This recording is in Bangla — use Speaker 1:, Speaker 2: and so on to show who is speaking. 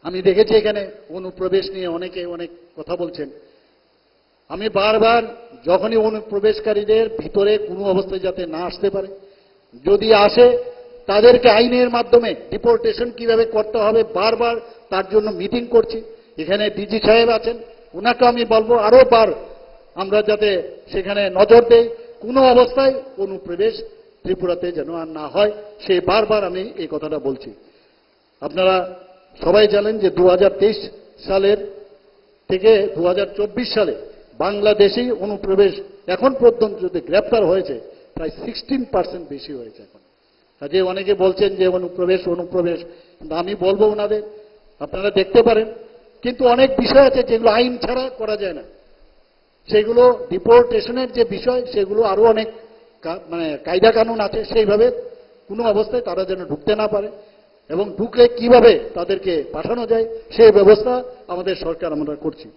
Speaker 1: আমি দেখেছি এখানে অনুপ্রবেশ নিয়ে অনেকে অনেক কথা বলছেন। আমি বারবার যখনই অনুপ্রবেশকারীদের ভিতরে কোনো অবস্থায় যাতে না আসতে পারে, যদি আসে তাদেরকে আইনের মাধ্যমে ডিপোর্টেশন কিভাবে করতে হবে বারবার তার জন্য মিটিং করছি। এখানে ডিজি সাহেব আছেন, ওনাকে আমি বলবো আরো বার আমরা যাতে সেখানে নজর দেই, কোনো অবস্থায় অনুপ্রবেশ ত্রিপুরাতে যেন আর না হয়, সেই বারবার আমি এই কথাটা বলছি। আপনারা সবাই জানেন যে 2023 সালের থেকে 2024 সালে বাংলাদেশি অনুপ্রবেশ এখন পর্যন্ত যদি গ্রেপ্তার হয়েছে প্রায় 16% বেশি হয়েছে। এখন কাজে অনেকে বলছেন যে অনুপ্রবেশ, কিন্তু আমি বলবো ওনাদের আপনারা দেখতে পারেন, কিন্তু অনেক বিষয় আছে যেগুলো আইন ছাড়া করা যায় না। সেগুলো ডিপোর্টেশনের যে বিষয় সেগুলো আরো অনেক মানে কায়দা কানুন আছে, সেইভাবে কোনো অবস্থায় তারা যেন ঢুকতে না পারে, এবং ঢুকলে কিভাবে তাদেরকে পাঠানো যায় সেই ব্যবস্থা আমাদের সরকার আমরা করছি।